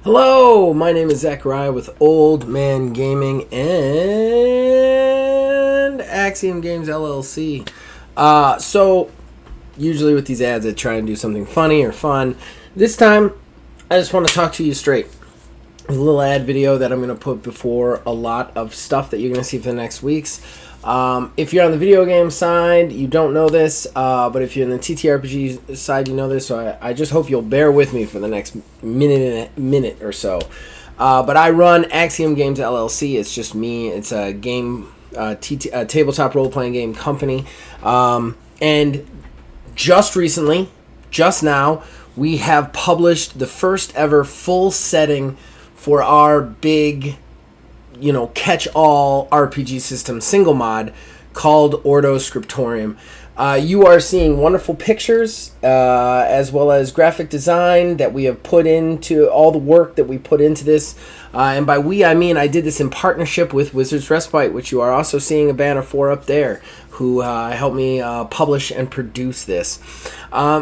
Hello, my name is Zachariah with Old Man Gaming and Axiom Games LLC. So, usually with these ads, I try and do something funny or fun. This time, I just want to talk to you straight. There's a little ad video that I'm going to put before a lot of stuff that you're going to see for the next weeks. If you're on the video game side, you don't know this, but if you're in the TTRPG side, you know this, so I just hope you'll bear with me for the next minute or so. But I run Axiom Games LLC. It's just me. It's a tabletop role-playing game company. And just recently, just now, we have published the first ever full setting for our big catch-all RPG system single mod called Ordo Scriptorium. You are seeing wonderful pictures as well as graphic design that we have put into all the work that we put into this. And by we, I mean I did this in partnership with Wizards Respite, which you are also seeing a banner for up there, who helped me publish and produce this.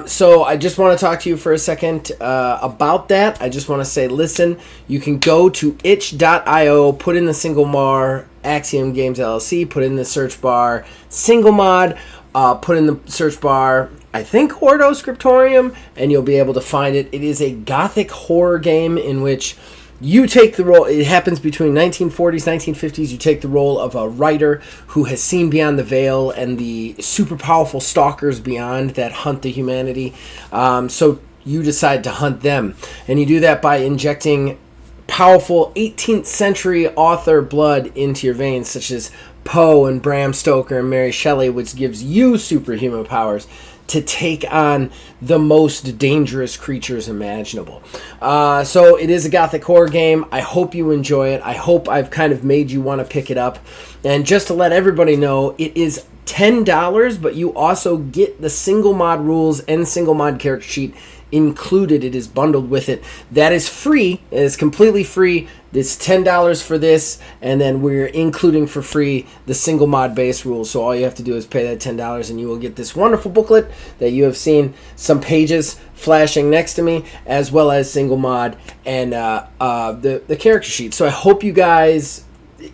So I just want to talk to you for a second about that. I just want to say, listen, you can go to itch.io, put in the single mar Axiom Games LLC, put in the search bar single mod, put in the search bar, I think, Ordo Scriptorium, and you'll be able to find it. It is a gothic horror game in which you take the role. It happens between 1940s, 1950s. You take the role of a writer who has seen beyond the veil and the super powerful stalkers beyond that hunt the humanity. So you decide to hunt them. And you do that by injecting powerful 18th century author blood into your veins, such as Poe and Bram Stoker and Mary Shelley, which gives you superhuman powers to take on the most dangerous creatures imaginable. So it is a gothic horror game. I hope you enjoy it. I hope I've kind of made you want to pick it up. And just to let everybody know, it is $10, but you also get the single mod rules and single mod character sheet included. It is bundled with it. That is free. It is completely free. It's $10 for this, and then we're including for free the single mod base rules. So all you have to do is pay that $10 and you will get this wonderful booklet that you have seen, some pages flashing next to me, as well as single mod and the character sheet. So I hope you guys,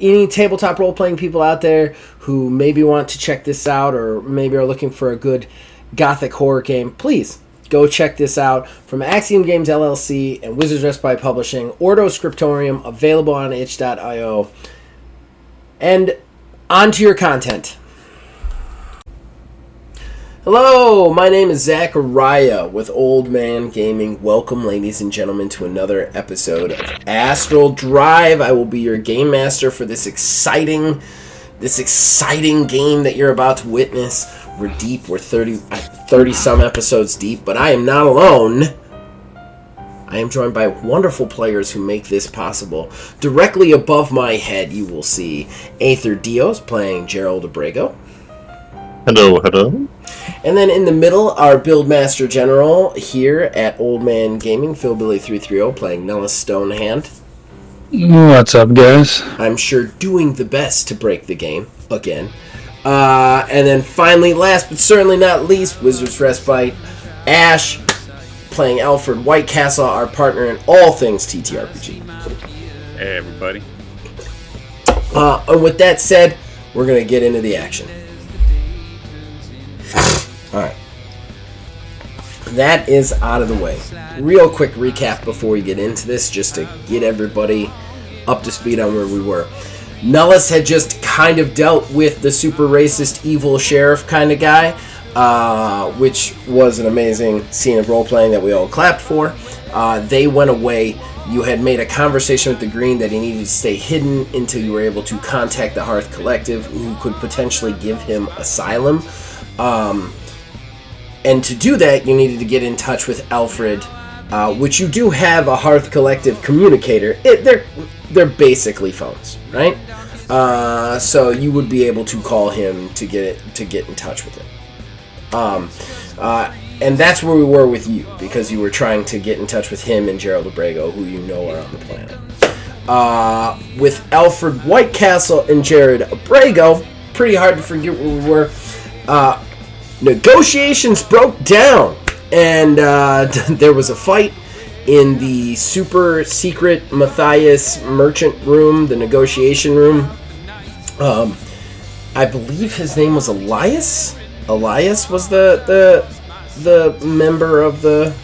any tabletop role-playing people out there who maybe want to check this out or maybe are looking for a good gothic horror game, please go check this out from Axiom Games LLC and Wizards Respite Publishing. Ordo Scriptorium, available on itch.io. And on to your content. Hello, my name is Zachariah with Old Man Gaming. Welcome, ladies and gentlemen, to another episode of Astral Drive. I will be your game master for this exciting game that you're about to witness. We're deep. We're 30-some episodes deep, but I am not alone. I am joined by wonderful players who make this possible. Directly above my head, you will see Aether Dios playing Gerald Abrego. Hello, hello. And then in the middle, our Buildmaster General here at Old Man Gaming, Philbilly330, playing Nullis Stonehand. What's up, guys? I'm sure doing the best to break the game again. And then finally, last but certainly not least, Wizards Respite, Ash, playing Alfred Whitecastle, our partner in all things TTRPG. Hey, everybody. And with that said, we're going to get into the action. Alright. That is out of the way. Real quick recap before we get into this, just to get everybody up to speed on where we were. Nullis had just kind of dealt with the super racist, evil sheriff kind of guy, which was an amazing scene of role-playing that we all clapped for. They went away. You had made a conversation with the Green that he needed to stay hidden until you were able to contact the Hearth Collective, who could potentially give him asylum. And to do that, you needed to get in touch with Alfred, which you do have a Hearth Collective communicator. They're basically phones, right? So you would be able to call him to get in touch with him. And that's where we were with you, because you were trying to get in touch with him and Gerald Abrego, who you know are on the planet. With Alfred Whitecastle and Jared Abrego, pretty hard to forget where we were. Negotiations broke down, and there was a fight, in the super secret Matthias merchant room, the negotiation room. I believe his name was Elias. Elias was the member of the...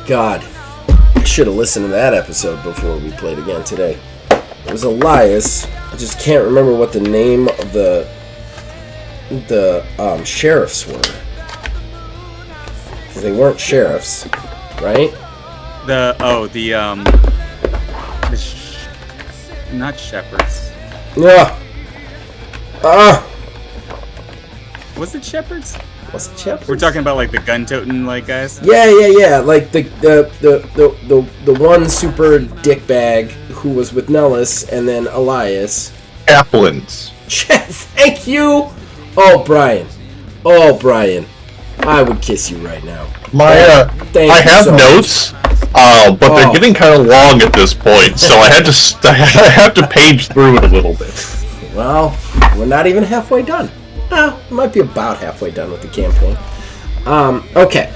God, I should have listened to that episode before we played again today. It was Elias. I just can't remember what the name of the sheriffs were. They weren't sheriffs, right? Not shepherds. Yeah. Was it shepherds? Was it shepherds? We're talking about like the gun-toting like guys. Yeah. Like the one super dickbag who was with Nullis, and then Elias. Chaplains. Thank you. Oh, Brian. I would kiss you right now. I have notes, but they're getting kind of long at this point, so I have to page through it a little bit. Well, we're not even halfway done. Well, we might be about halfway done with the campaign. Okay,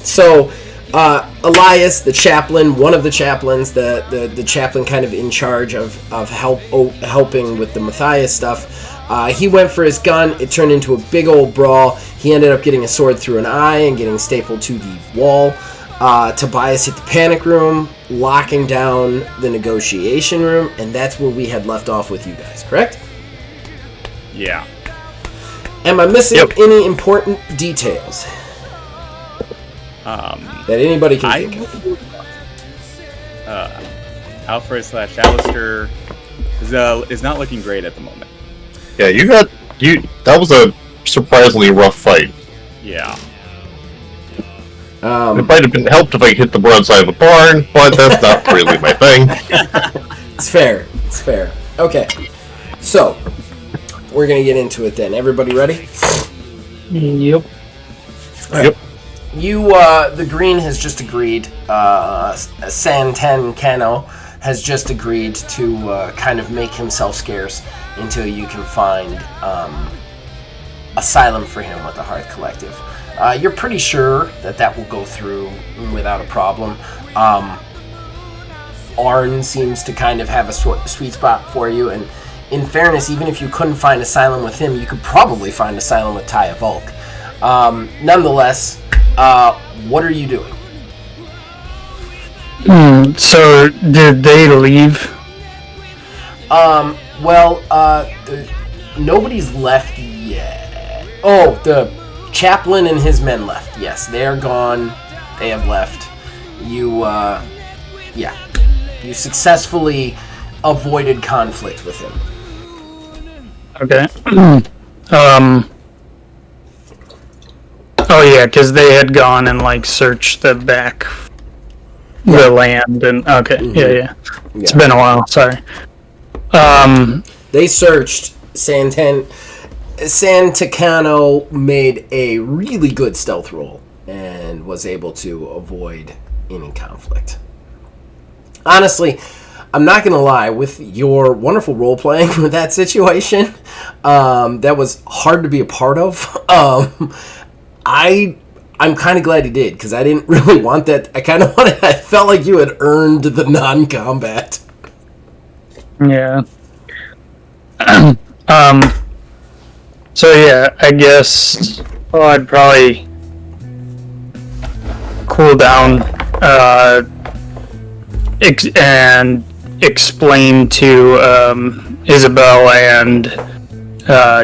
so Elias, the chaplain, one of the chaplains, the chaplain kind of in charge of helping with the Matthias stuff. He went for his gun. It turned into a big old brawl. He ended up getting a sword through an eye and getting stapled to the wall. Tobias hit the panic room, locking down the negotiation room, and that's where we had left off with you guys, correct? Yeah. Am I missing any important details that anybody can think of? Alfred / Alistair is not looking great at the moment. Yeah, that was a surprisingly rough fight. Yeah. It might have been helped if I hit the broadside of a barn, but that's not really my thing. It's fair. Okay, so we're gonna get into it then. Everybody ready? Yep. Right. Yep. You, the Green has just agreed. Santen Cano has just agreed to kind of make himself scarce until you can find asylum for him with the Hearth Collective. You're pretty sure that will go through without a problem. Arn seems to kind of have a sweet spot for you, and in fairness, even if you couldn't find asylum with him, you could probably find asylum with Taya Volk. Nonetheless, what are you doing? So, did they leave? Nobody's left yet. Oh, the chaplain and his men left. Yes, they are gone. They have left. You successfully avoided conflict with him. Okay. Oh yeah, because they had gone and searched the land and okay, yeah. It's been a while. Sorry. They searched Santacano made a really good stealth roll and was able to avoid any conflict. Honestly, I'm not going to lie, with your wonderful role-playing with that situation, that was hard to be a part of. I'm kind of glad you did, because I didn't really want that. I felt like you had earned the non-combat. Yeah. So yeah, I guess I'd probably cool down and explain to Isabel and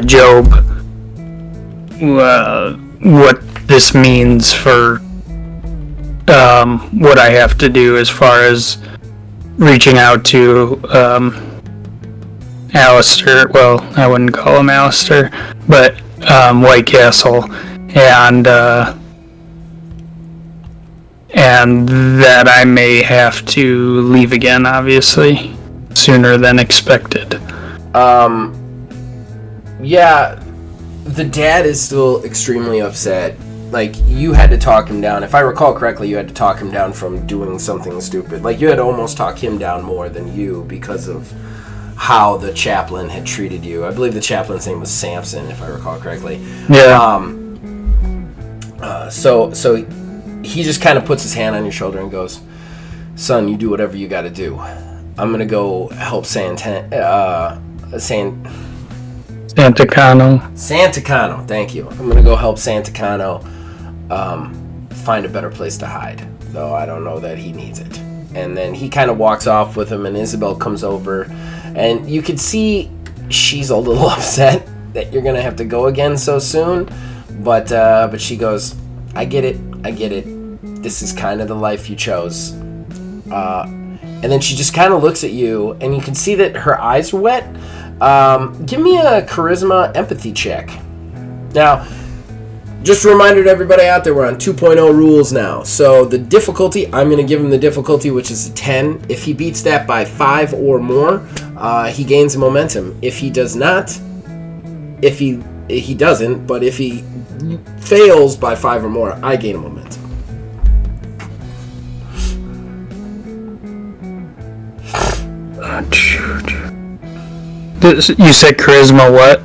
Job what this means for what I have to do as far as reaching out to Alistair. Well, I wouldn't call him Alistair, but White Castle, and that I may have to leave again, obviously, sooner than expected. Yeah, the dad is still extremely upset. You had to talk him down. If I recall correctly, you had to talk him down from doing something stupid. You had to almost talk him down more than you because of how the chaplain had treated you. I believe the chaplain's name was Samson, if I recall correctly. Yeah. So he just kind of puts his hand on your shoulder and goes, "Son, you do whatever you got to do. I'm gonna go help Santacano. Santacano, thank you. I'm gonna go help Santacano find a better place to hide. Though I don't know that he needs it." And then he kind of walks off with him, and Isabel comes over, and you can see she's a little upset that you're gonna have to go again so soon. But she goes, I get it. This is kind of the life you chose. And then she just kind of looks at you, and you can see that her eyes are wet. Give me a charisma empathy check. Now, just a reminder to everybody out there, we're on 2.0 rules now. So the difficulty, I'm going to give him the difficulty, which is a 10. If he beats that by 5 or more, he gains momentum. If he does not, if he doesn't, but if he fails by 5 or more, I gain a momentum. You said charisma what?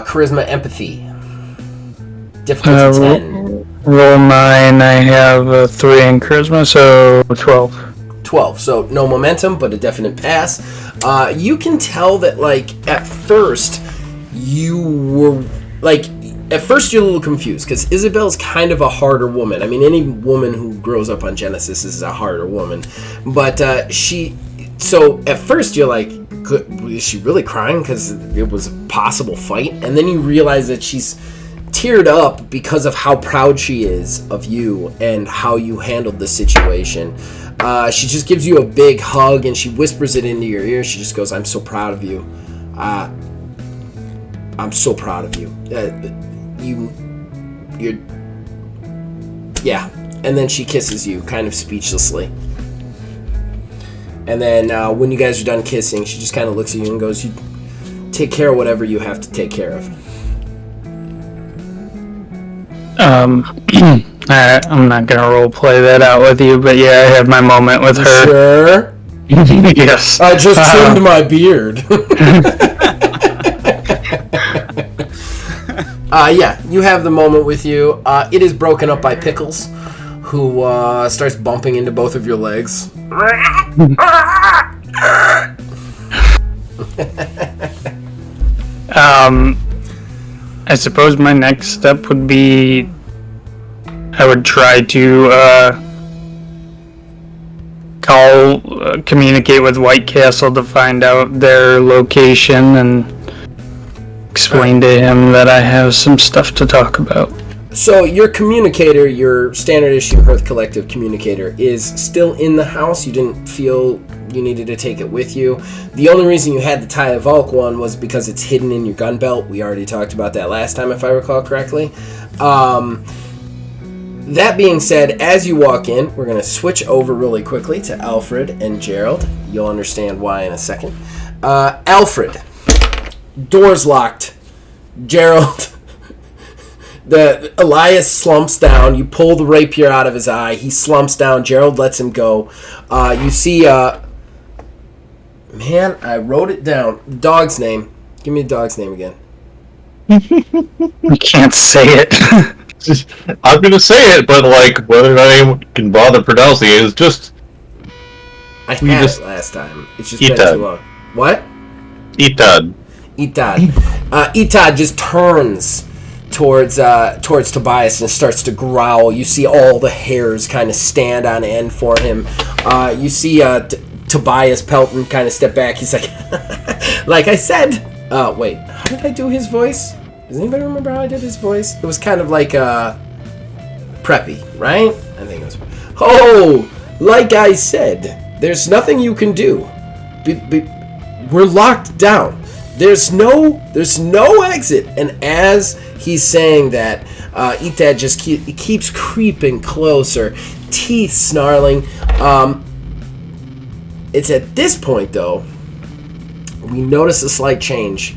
Charisma empathy. Difficulty 10. Roll 9, I have a 3 in charisma, so 12. 12, so no momentum, but a definite pass. You can tell that, like, at first, you're a little confused, because Isabel's kind of a harder woman. I mean, any woman who grows up on Genesis is a harder woman. But so at first you're like, is she really crying because it was a possible fight? And then you realize that she's teared up because of how proud she is of you and how you handled the situation. She just gives you a big hug, and she whispers it into your ear. She just goes, I'm so proud of you. I'm so proud of you. Yeah. And then she kisses you, kind of speechlessly. And then when you guys are done kissing, she just kind of looks at you and goes, you take care of whatever you have to take care of. I'm not going to role play that out with you, but yeah, I have my moment with her. Sure? Yes. I just trimmed my beard. Yeah, you have the moment with you. It is broken up by Pickles, who starts bumping into both of your legs. I suppose my next step would be I would try to communicate with White Castle to find out their location and explain to him that I have some stuff to talk about. So your communicator, your standard issue Hearth Collective communicator, is still in the house. You didn't feel you needed to take it with you. The only reason you had the Tie of Valk one was because it's hidden in your gun belt. We already talked about that last time, if I recall correctly. That being said, as you walk in, we're going to switch over really quickly to Alfred and Gerald. You'll understand why in a second. Alfred, door's locked. Gerald, Elias slumps down. You pull the rapier out of his eye. He slumps down. Gerald lets him go. You see, man, I wrote it down. The dog's name. Give me the dog's name again. You can't say it. I'm gonna say it, but like whether I can bother pronouncing it is just. I had it last time. It's just been too long. What? Itad. Itad just turns towards Tobias and starts to growl. You see all the hairs kind of stand on end for him. You see Tobias Pelton kind of step back. He's like, like I said. Wait, how did I do his voice? Does anybody remember how I did his voice? It was kind of like preppy, right? I think it was. Oh, like I said, there's nothing you can do. We're locked down. There's no exit. And as he's saying that, Itad just keeps creeping closer, teeth snarling. It's at this point, though, we notice a slight change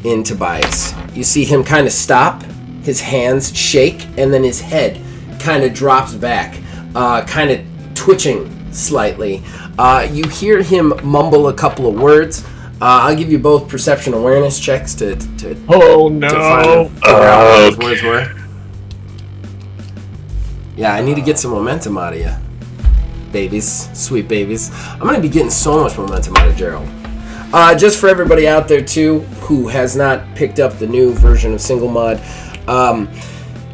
in Tobias. You see him kind of stop, his hands shake, and then his head kind of drops back, kind of twitching slightly. You hear him mumble a couple of words. I'll give you both perception awareness checks to oh no! To figure out what those words were. Yeah, I need to get some momentum out of you. Babies. Sweet babies. I'm going to be getting so much momentum out of Gerald. Just for everybody out there, too, who has not picked up the new version of Single Mod,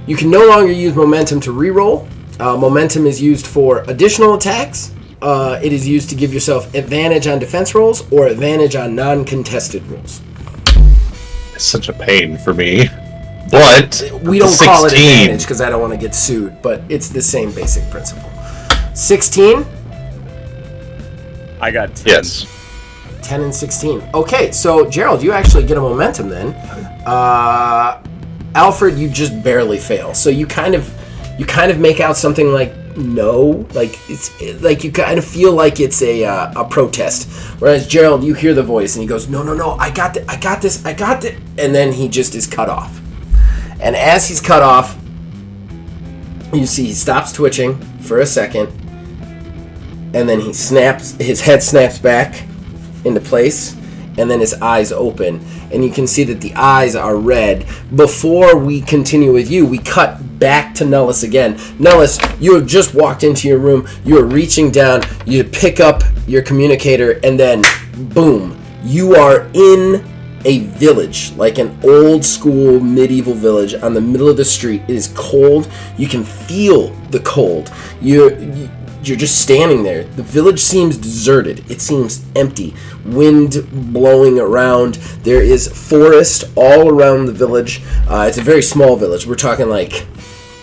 you can no longer use momentum to reroll. Momentum is used for additional attacks. It is used to give yourself advantage on defense rolls or advantage on non-contested rolls. It's such a pain for me. But we don't call it advantage because I don't want to get sued, but it's the same basic principle. 16? I got 10. Yes. 10 and 16. Okay, so Gerald, you actually get a momentum then. Alfred, you just barely fail. So you kind of make out something like no, like it's like you kind of feel like it's a protest. Whereas Gerald, you hear the voice and he goes, no, I got this, and then he just is cut off. And as he's cut off, you see he stops twitching for a second, and then his head snaps back into place, and then his eyes open, and you can see that the eyes are red. Before we continue with you, we cut back to Nullis again. Nullis, you have just walked into your room, you are reaching down, you pick up your communicator, and then boom, you are in a village, like an old school medieval village on the middle of the street. It is cold. You can feel the cold. You're just standing there. The village seems deserted. It seems empty. Wind blowing around. There is forest all around the village. It's a very small village. We're talking like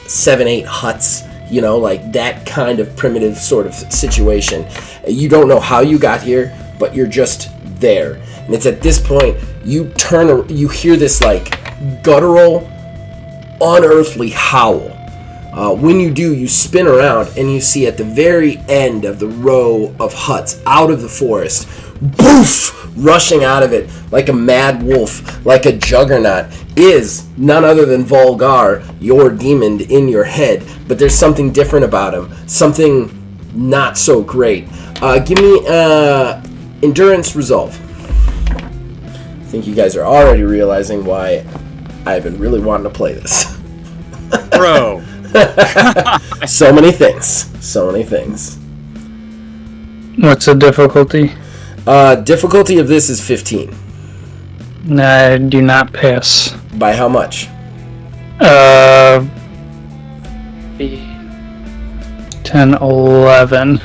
7-8 huts, like that kind of primitive sort of situation. You don't know how you got here, but you're just there. And it's at this point you hear this like guttural, unearthly howl. When you do, you spin around and you see at the very end of the row of huts out of the forest, boof, rushing out of it like a mad wolf, like a juggernaut, is none other than Volgar, your demon in your head. But there's something different about him, something not so great. Give me endurance resolve. I think you guys are already realizing why I've been really wanting to play this. Bro. So many things. What's the difficulty? Difficulty of this is 15. I do not pass. By how much? 10, 11.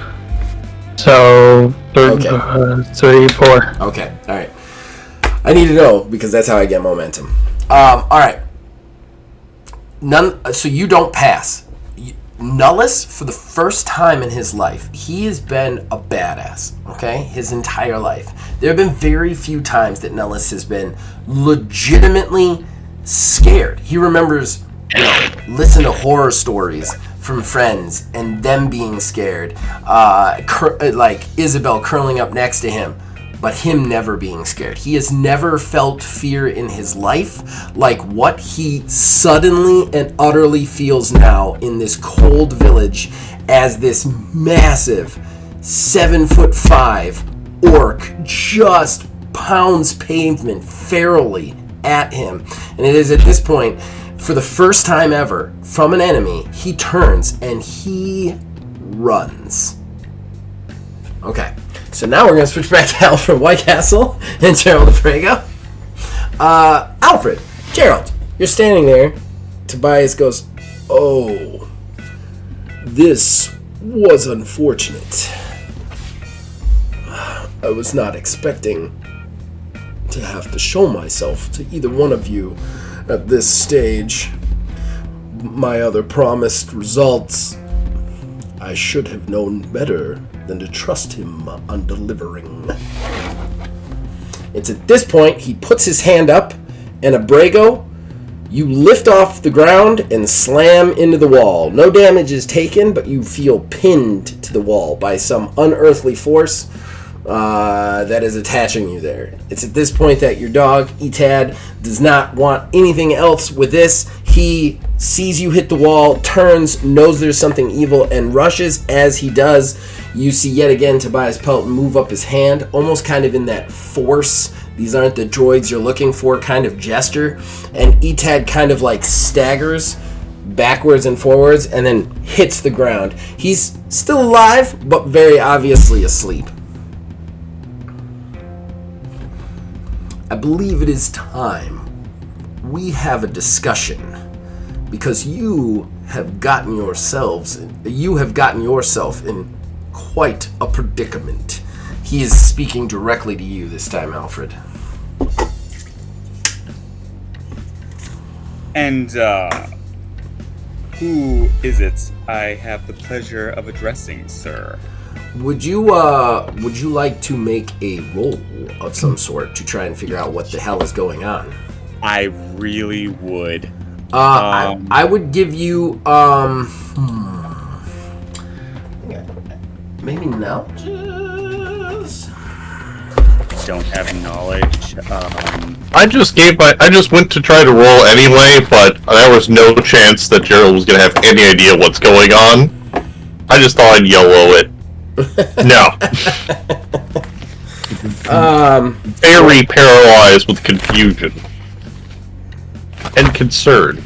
So, 3, 4. Okay, alright. I need to know because that's how I get momentum. Alright. So you don't pass. Nullis, for the first time in his life, he has been a badass, okay? His entire life. There have been very few times that Nullis has been legitimately scared. He remembers, listen to horror stories from friends and them being scared, like Isabel curling up next to him, but him never being scared. He has never felt fear in his life like what he suddenly and utterly feels now in this cold village as this massive 7'5" orc just pounds pavement ferally at him. And it is at this point, for the first time ever, from an enemy, he turns and he runs. Okay. So now we're going to switch back to Alfred White Castle and Gerald Frega. Alfred, Gerald, you're standing there. Tobias goes, "Oh, this was unfortunate. I was not expecting to have to show myself to either one of you at this stage. My other promised results, I should have known better than to trust him on delivering." It's at this point he puts his hand up, and Abrego, you lift off the ground and slam into the wall. No damage is taken, but you feel pinned to the wall by some unearthly force that is attaching you there. It's at this point that your dog, Etad, does not want anything else with this. He sees you hit the wall, turns, knows there's something evil, and rushes. As he does, you see yet again Tobias Pelt move up his hand, almost kind of in that force, these aren't the droids you're looking for kind of gesture, and Etad kind of like staggers backwards and forwards, and then hits the ground. He's still alive, but very obviously asleep. I believe it is time we have a discussion, because you have gotten yourself in quite a predicament. He is speaking directly to you this time, Alfred. And who is it I have the pleasure of addressing, sir? Would you like to make a roll of some sort to try and figure out what the hell is going on? I really would. I would give you maybe knowledge. Don't have knowledge. I just went to try to roll anyway, but there was no chance that Gerald was gonna have any idea what's going on. I just thought I'd YOLO it. No. Very paralyzed with confusion and concern.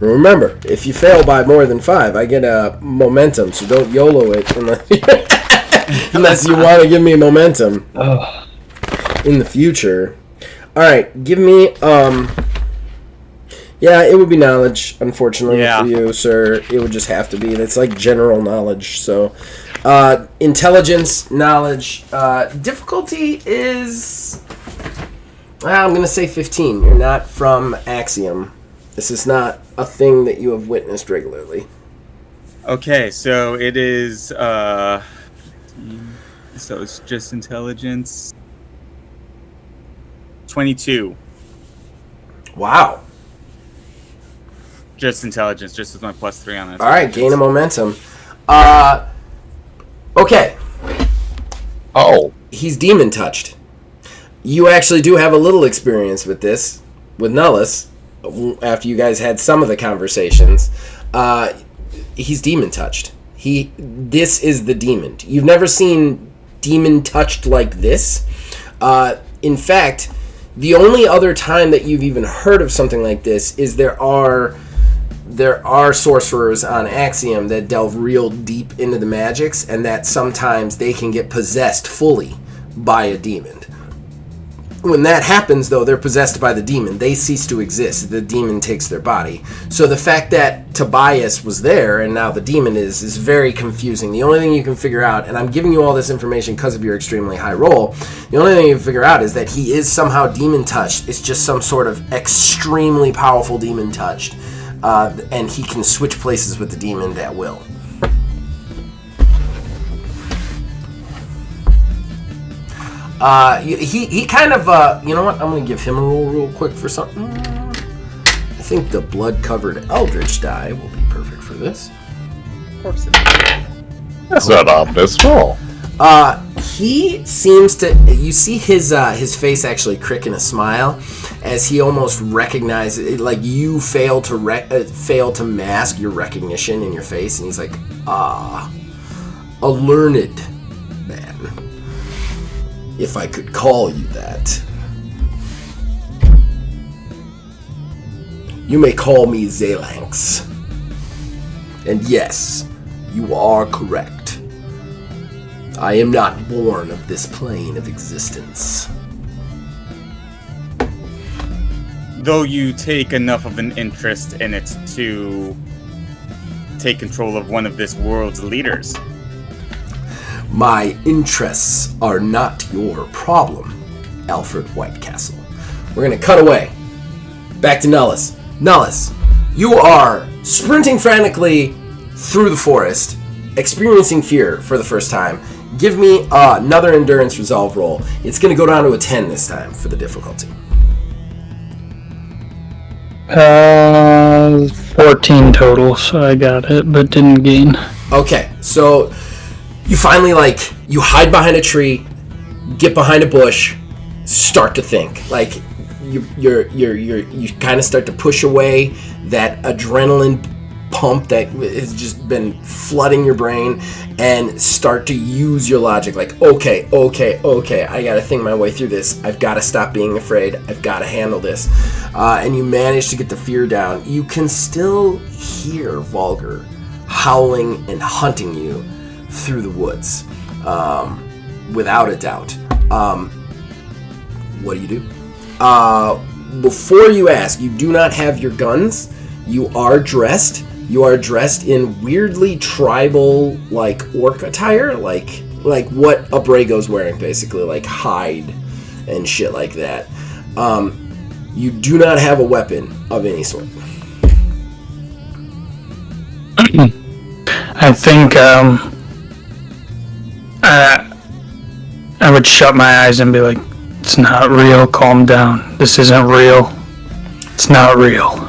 Remember, if you fail by more than 5, I get a momentum, so don't YOLO it unless you want to give me momentum in the future. Alright, give me, yeah, it would be knowledge, unfortunately, for you, sir. It would just have to be. It's like general knowledge, so. Intelligence, knowledge, difficulty is, I'm going to say 15. You're not from Axiom. This is not a thing that you have witnessed regularly. Okay, so it is, so it's just intelligence. 22. Wow. Just intelligence, just with my +3 on that. Alright, gain a momentum. Okay. Oh. He's demon touched. You actually do have a little experience with this, with Nullis, after you guys had some of the conversations. He's demon touched. This is the demon. You've never seen demon touched like this. In fact, the only other time that you've even heard of something like this is there are sorcerers on Axiom that delve real deep into the magics, and that sometimes they can get possessed fully by a demon. When that happens, though, they're possessed by the demon. They cease to exist. The demon takes their body. So the fact that Tobias was there and now the demon is very confusing. The only thing you can figure out, and I'm giving you all this information because of your extremely high roll, the only thing you can figure out is that he is somehow demon touched. It's just some sort of extremely powerful demon touched. And he can switch places with the demon at will. He kind of, you know what? I'm going to give him a roll real quick for something. I think the blood-covered Eldritch die will be perfect for this. Of course it is. That's not ominous at all. He seems to, you see his face actually crick in a smile as he almost recognizes, like you fail to mask your recognition in your face, and he's like, a learned man, if I could call you that. You may call me Zalanx. And yes, you are correct. I am not born of this plane of existence. Though you take enough of an interest in it to take control of one of this world's leaders. My interests are not your problem, Alfred Whitecastle. We're gonna cut away. Back to Nullis. Nullis, you are sprinting frantically through the forest, experiencing fear for the first time. Give me another endurance resolve roll. It's going to go down to a 10 this time for the difficulty. 14 total, so I got it, but didn't gain. Okay, so you finally, you hide behind a tree, get behind a bush, start to think. Like, you kind of start to push away that adrenaline pump that has just been flooding your brain and start to use your logic. Like, okay, I gotta think my way through this. I've got to stop being afraid. I've got to handle this. And you manage to get the fear down. You can still hear Vulgar howling and hunting you through the woods, without a doubt. What do you do? Before you ask, you do not have your guns. You are dressed. You are dressed in weirdly tribal, like, orc attire, like what Abrago's wearing, basically, like hide and shit like that. You do not have a weapon of any sort. I think I would shut my eyes and be like, "It's not real. Calm down. This isn't real. It's not real."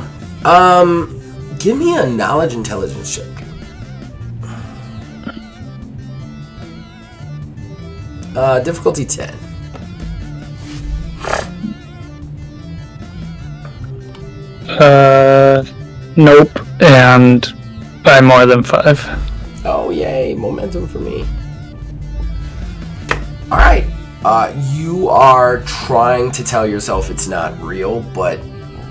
Give me a knowledge intelligence check. Difficulty 10. Nope. And by more than 5. Oh, yay. Momentum for me. Alright. You are trying to tell yourself it's not real, but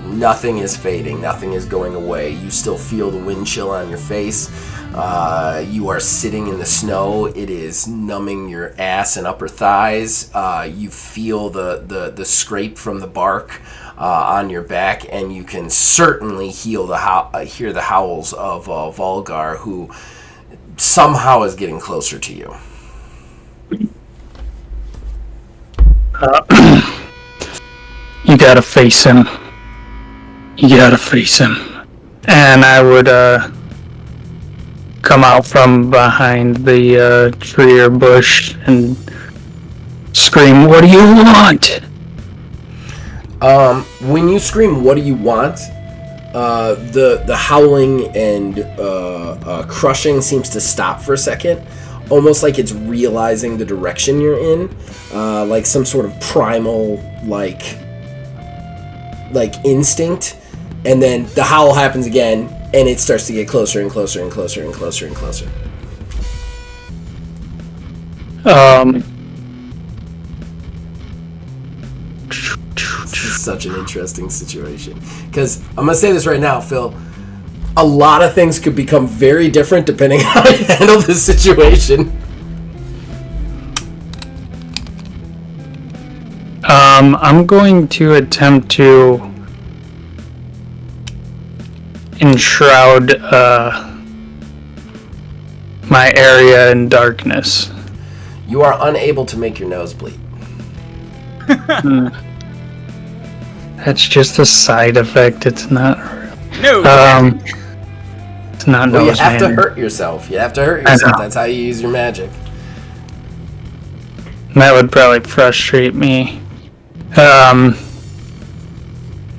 nothing is fading. Nothing is going away. You still feel the wind chill on your face. You are sitting in the snow. It is numbing your ass and upper thighs. You feel the scrape from the bark on your back, and you can certainly hear the howls of Vulgar, who somehow is getting closer to you. You gotta face him. You gotta face him. And I would come out from behind the tree or bush and scream, "What do you want?" When you scream, "What do you want?" The howling and crushing seems to stop for a second, almost like it's realizing the direction you're in, like some sort of primal like instinct, and then the howl happens again, and it starts to get closer and closer and closer and closer and closer. This is such an interesting situation, because I'm gonna say this right now, Phil. A lot of things could become very different depending on how you handle this situation. I'm going to attempt to enshroud my area in darkness. You are unable to make your nose bleed. That's just a side effect. It's not. No. It's not. Well, you have to hurt yourself. You have to hurt yourself. That's how you use your magic. That would probably frustrate me.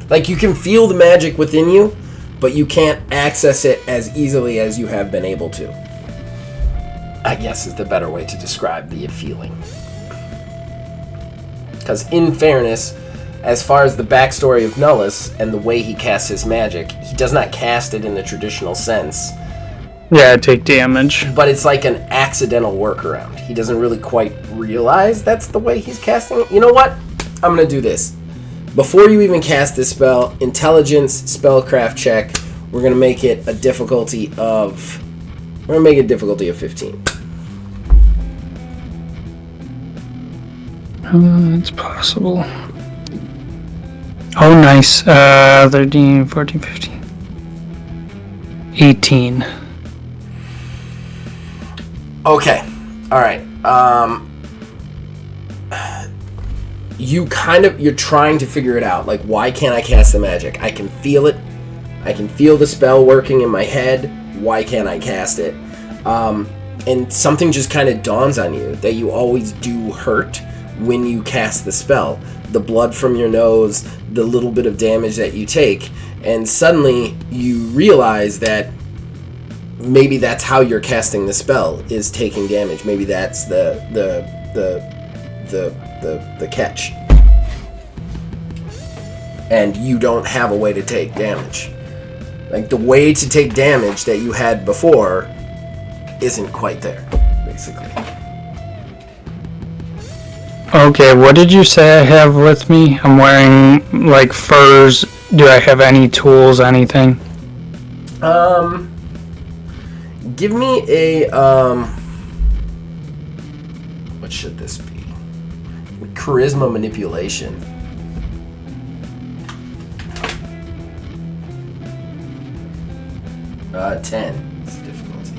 Like, you can feel the magic within you, but you can't access it as easily as you have been able to. I guess is the better way to describe the feeling. Because in fairness, as far as the backstory of Nullis and the way he casts his magic, he does not cast it in the traditional sense. Yeah, I take damage. But it's like an accidental workaround. He doesn't really quite realize that's the way he's casting it. You know what? I'm going to do this. Before you even cast this spell, intelligence spellcraft check, we're going to make it a difficulty of 15. It's possible. Oh, nice. 13, 14, 15. 18. Okay. Alright. You're trying to figure it out. Like, why can't I cast the magic? I can feel it. I can feel the spell working in my head. Why can't I cast it? And something just kind of dawns on you that you always do hurt when you cast the spell. The blood from your nose, the little bit of damage that you take, and suddenly you realize that maybe that's how you're casting the spell, is taking damage. Maybe that's the catch. And you don't have a way to take damage. Like, the way to take damage that you had before isn't quite there, basically. Okay, what did you say I have with me? I'm wearing, like, furs. Do I have any tools, anything? Give me a, what should this be? Charisma manipulation. 10 is the difficulty.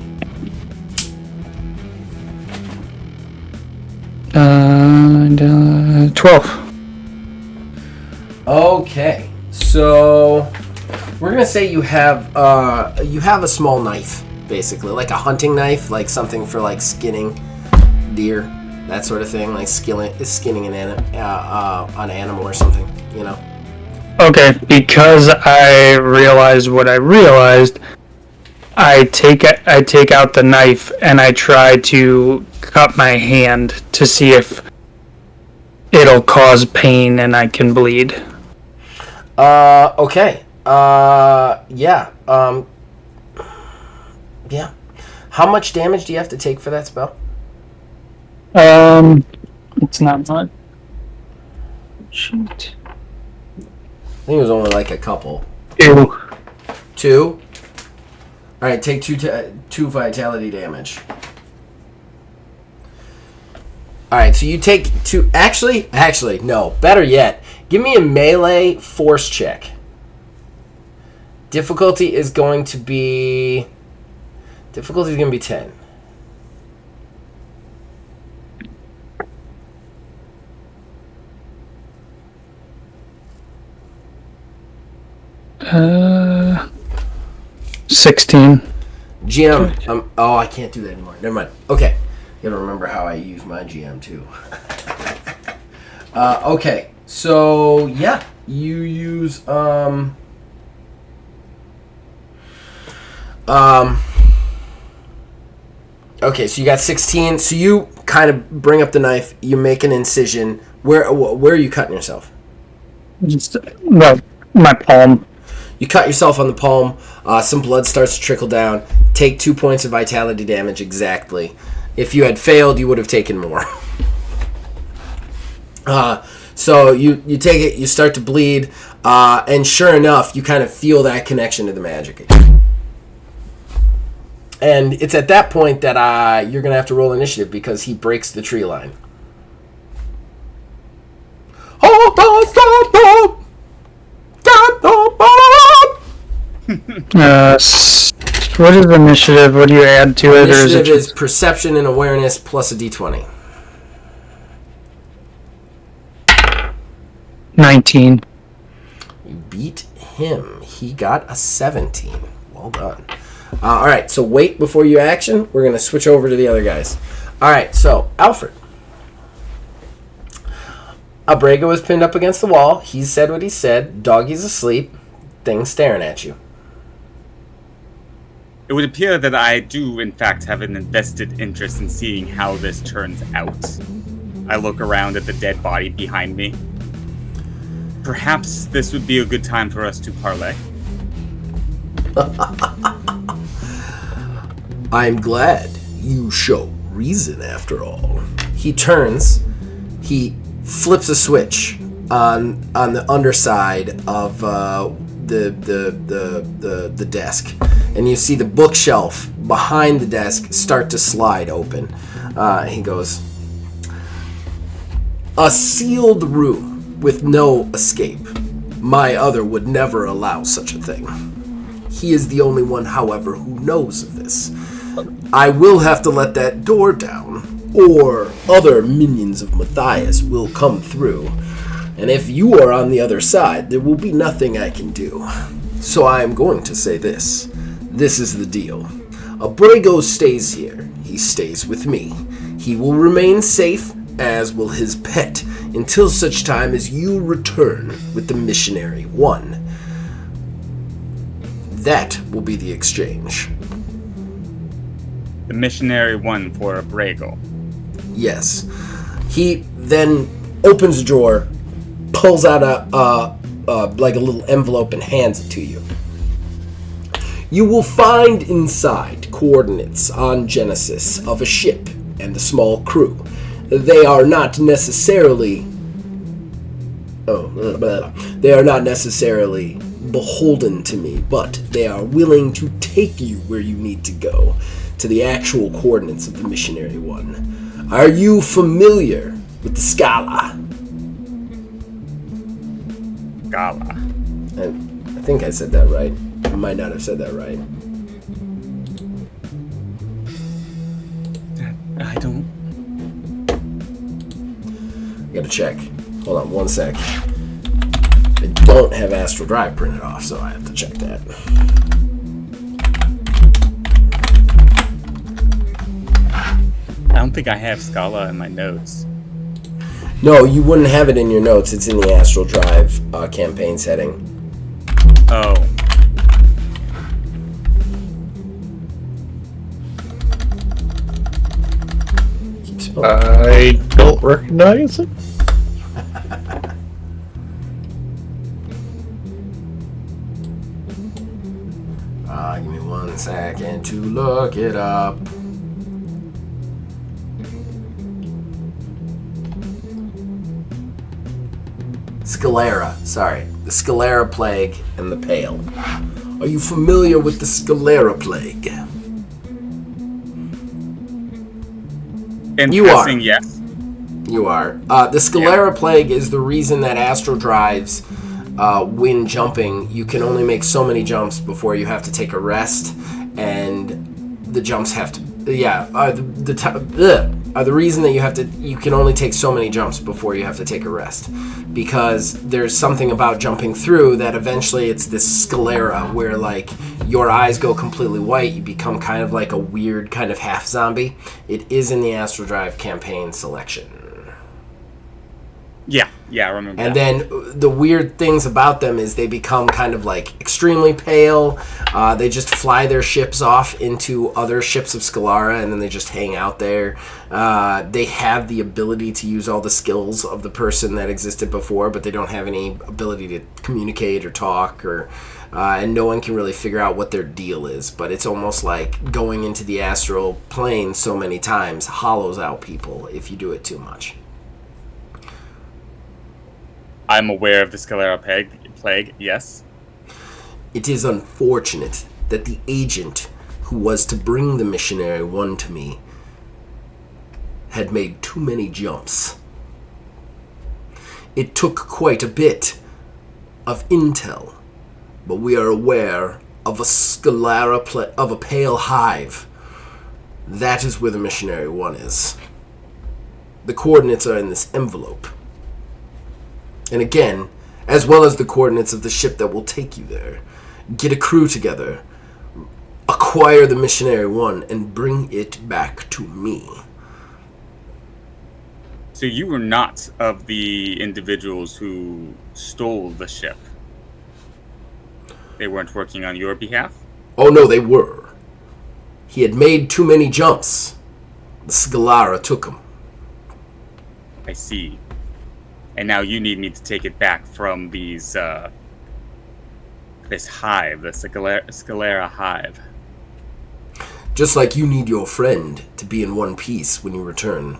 12. Okay, so we're gonna say you have a small knife, basically, like a hunting knife, like something for like skinning deer, that sort of thing, like skinning an animal or something, you know. Okay, because I realized what I realized, I take out the knife and I try to cut my hand to see if it'll cause pain and I can bleed. Okay. Yeah. Yeah. How much damage do you have to take for that spell? It's not much. Shoot. I think it was only like a couple. 2. 2? Alright, take 2 vitality damage. Alright, so you take 2... Actually, no. Better yet. Give me a melee force check. Difficulty is going to be 10. Uh, 16. GM, I can't do that anymore. Never mind. Okay. Gotta remember how I use my GM too. Okay. So, yeah. You use, okay, so you got 16. So you kind of bring up the knife. You make an incision. Where are you cutting yourself? Just, well, my palm. You cut yourself on the palm. Some blood starts to trickle down. Take 2 points of vitality damage exactly. If you had failed, you would have taken more. So you take it. You start to bleed, and sure enough, you kind of feel that connection to the magic again. And it's at that point that you're gonna have to roll initiative because he breaks the tree line. What is initiative? What do you add to it? Initiative or is it is perception and awareness plus a d20. 19. You beat him. He got a 17. Well done. All right, so wait before you action. We're going to switch over to the other guys. All right, so Alfred. Abrego was pinned up against the wall. He said what he said. Doggy's asleep. Thing's staring at you. It would appear that I do, in fact, have an invested interest in seeing how this turns out. I look around at the dead body behind me. Perhaps this would be a good time for us to parley. I'm glad you show reason after all. He turns. He flips a switch on the underside of the desk, and you see the bookshelf behind the desk start to slide open. He goes, "A sealed room with no escape. My other would never allow such a thing. He is the only one, however, who knows of this. I will have to let that door down, or other minions of Matthias will come through. And if you are on the other side, there will be nothing I can do. So I am going to say this. This is the deal. Abrego stays here. He stays with me. He will remain safe, as will his pet, until such time as you return with the Missionary One. That will be the exchange." The Missionary One for Abrego. Yes. He then opens a drawer, pulls out like a little envelope and hands it to you. You will find inside coordinates on Genesis of a ship and a small crew. They are not necessarily... They are not necessarily beholden to me, but they are willing to take you where you need to go, to the actual coordinates of the Missionary One. Are you familiar with the Scala? Scala. I think I said that right. I might not have said that right. I don't... I gotta check. Hold on one sec. I don't have Astral Drive printed off, so I have to check that. I don't think I have Scala in my notes. No, you wouldn't have it in your notes. It's in the Astral Drive campaign setting. Oh. I don't recognize it. Give me 1 second to look it up. Scalera, sorry. The Scalera Plague and the Pale. Are you familiar with the Scalera Plague? In You passing, are. yes. You are. The Scalera Plague is the reason that Astral Drives, when jumping, you can only make so many jumps before you have to take a rest, and the jumps have to... the reason that you can only take so many jumps before you have to take a rest, because there's something about jumping through that eventually it's this sclera where like your eyes go completely white, you become kind of like a weird kind of half zombie. It is in the Astral Drive campaign selection. Yeah, I remember And that. then the weird things about them is they become kind of like extremely pale. They just fly their ships off into other ships of Scalara, and then they just hang out there. They have the ability to use all the skills of the person that existed before, but they don't have any ability to communicate or talk, and no one can really figure out what their deal is. But it's almost like going into the astral plane so many times hollows out people if you do it too much. I'm aware of the Scalera Plague, yes. It is unfortunate that the agent who was to bring the Missionary One to me had made too many jumps. It took quite a bit of intel, but we are aware of a pale hive. That is where the Missionary One is. The coordinates are in this envelope. And again, as well as the coordinates of the ship that will take you there. Get a crew together, acquire the Missionary One, and bring it back to me. So you were not of the individuals who stole the ship? They weren't working on your behalf? Oh no, they were. He had made too many jumps. The Scalara took him. I see. And now you need me to take it back from these, this hive, the Scalera hive. Just like you need your friend to be in one piece when you return.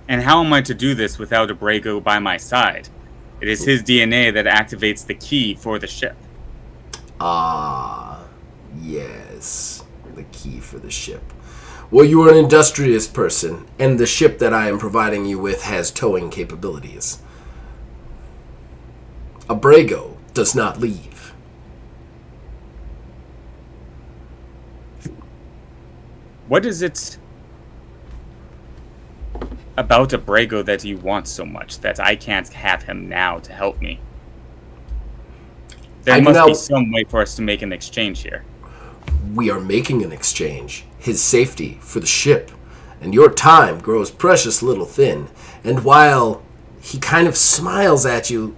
And how am I to do this without a Brago by my side? It is his DNA that activates the key for the ship. Ah, yes. The key for the ship. Well, you are an industrious person, and the ship that I am providing you with has towing capabilities. A Brago does not leave. What is it about a Brago that you want so much that I can't have him now to help me? There must be some way for us to make an exchange here. We are making an exchange. His safety for the ship, and your time grows precious little thin. And while he kind of smiles at you,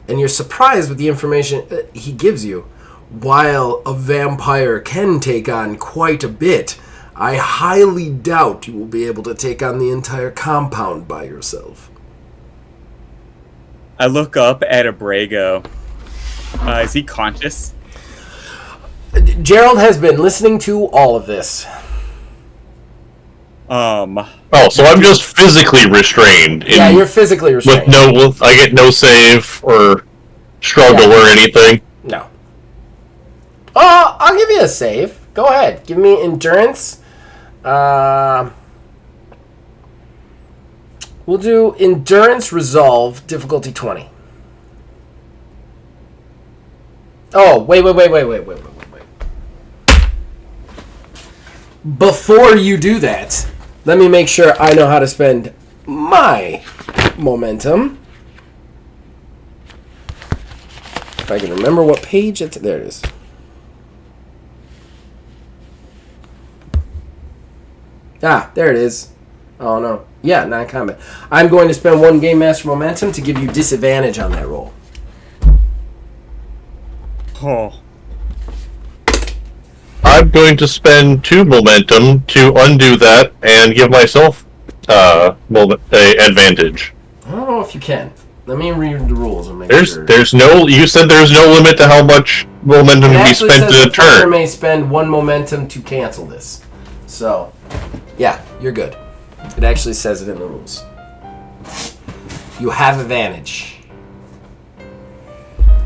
and you're surprised with the information he gives you, while a vampire can take on quite a bit, I highly doubt you will be able to take on the entire compound by yourself. I look up at a Brago. Is he conscious? Gerald has been listening to all of this. Oh, so I'm just physically restrained. Yeah, you're physically restrained. I get no save or struggle or anything. No. I'll give you a save. Go ahead. Give me endurance. We'll do endurance resolve difficulty 20. Oh, wait. Before you do that, let me make sure I know how to spend my momentum. If I can remember what page it's... There it is. There it is. Oh, no. Yeah, non-combat. I'm going to spend 1 Game Master momentum to give you disadvantage on that roll. Oh. I'm going to spend 2 momentum to undo that and give myself advantage. I don't know if you can. Let me read the rules and make sure. You said there's no limit to how much momentum can be spent in a turn. The player may spend 1 momentum to cancel this. So, yeah, you're good. It actually says it in the rules. You have advantage.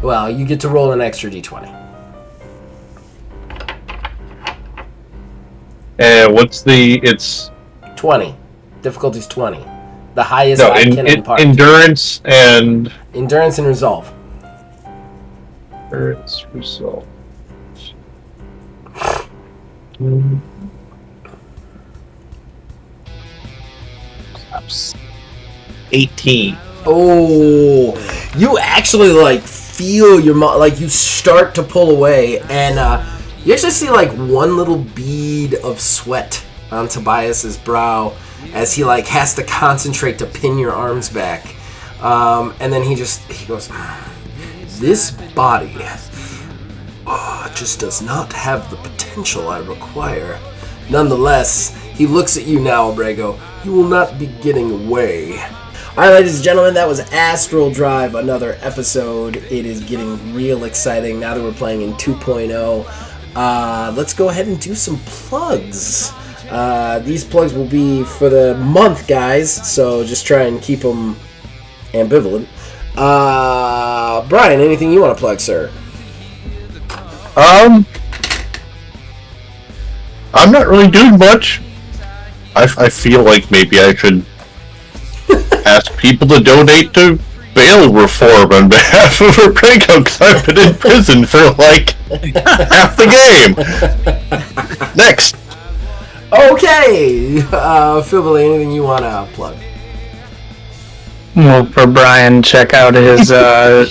Well, you get to roll an extra d20. And it's 20. Difficulty's 20. The highest I can impart. Endurance and resolve. Endurance resolve. 18. Oh, you actually feel your you start to pull away, and you actually see 1 little bead of sweat on Tobias's brow as he has to concentrate to pin your arms back, and then he goes, "This body just does not have the potential I require. Nonetheless," he looks at you now, Abrego. "You will not be getting away." Alright, ladies and gentlemen, that was Astral Drive, another episode. It is getting real exciting now that we're playing in 2.0. Let's go ahead and do some plugs. These plugs will be for the month, guys, so just try and keep them ambivalent. Brian, anything you want to plug, sir? I'm not really doing much. I feel like maybe I should ask people to donate to bail reform on behalf of Abrego, because I've been in prison for half the game. Next. Okay. Philby, anything you want to plug? Well, for Brian, check out his stream.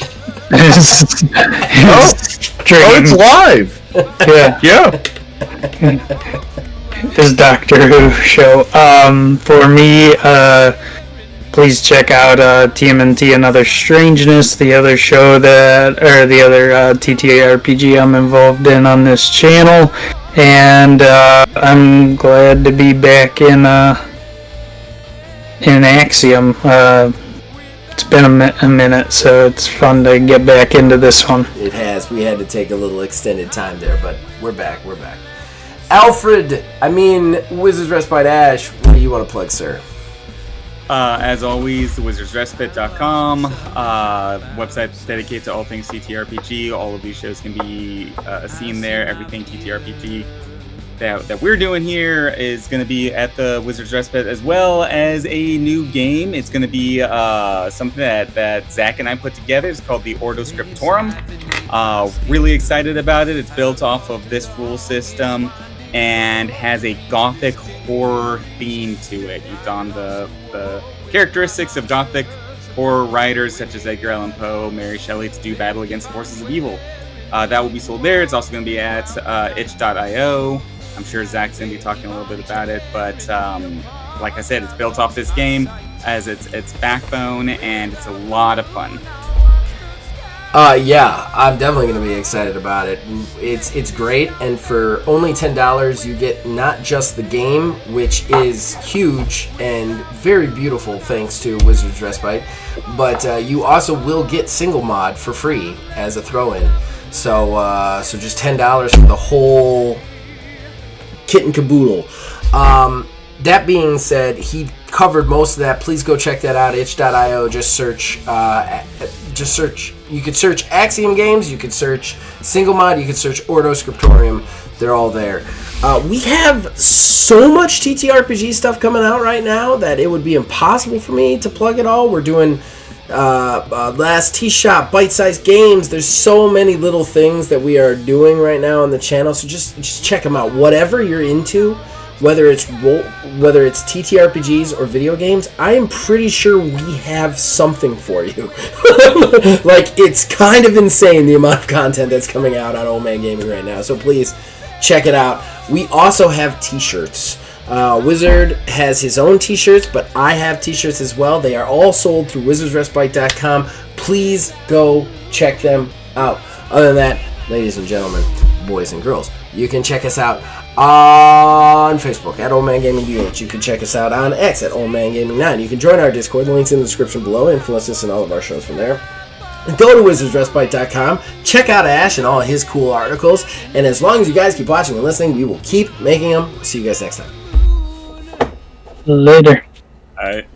It's live. Yeah. His Doctor Who show. For me, please check out TMNT Another Strangeness, the other show the other TTRPG I'm involved in on this channel, and I'm glad to be back in Axiom. It's been a minute, so it's fun to get back into this one. It has. We had to take a little extended time there, but we're back. Alfred, Wizards Respite Ash, what do you want to plug, sir? As always, wizardsrespite.com, website dedicated to all things TTRPG. All of these shows can be seen there. Everything TTRPG that we're doing here is going to be at the Wizards Respite, as well as a new game. It's going to be something that Zach and I put together. It's called the Ordo Scriptorum. Really excited about it. It's built off of this rule system and has a gothic horror theme to it. You've done the characteristics of gothic horror writers such as Edgar Allan Poe, Mary Shelley, to do battle against the forces of evil. That will be sold there. It's also going to be at itch.io. I'm sure Zach's going to be talking a little bit about it, but like I said, it's built off this game as its backbone, and it's a lot of fun. Yeah, I'm definitely going to be excited about it. It's great, and for only $10, you get not just the game, which is huge and very beautiful thanks to Wizards Respite, but you also will get single mod for free as a throw-in. So just $10 for the whole kit and caboodle. That being said, he covered most of that. Please go check that out. Itch.io. Just search. You could search Axiom Games. You could search Single Mod. You could search Ordo Scriptorium. They're all there. We have so much TTRPG stuff coming out right now that it would be impossible for me to plug it all. We're doing Last T-Shop, Bite-Sized Games. There's so many little things that we are doing right now on the channel. So just check them out. Whatever you're into. Whether it's TTRPGs or video games, I am pretty sure we have something for you. Like, it's kind of insane the amount of content that's coming out on Old Man Gaming right now. So please check it out. We also have t-shirts. Wizard has his own t-shirts, but I have t-shirts as well. They are all sold through wizardsrespite.com. Please go check them out. Other than that, ladies and gentlemen, boys and girls, you can check us out on Facebook at Old Man Gaming DH. You can check us out on X at Old Man Gaming 9. You can join our Discord. The link's in the description below. Influence us in all of our shows from there. Go to wizardsrespite.com. Check out Ash and all his cool articles. And as long as you guys keep watching and listening, we will keep making them. See you guys next time. Later. All right.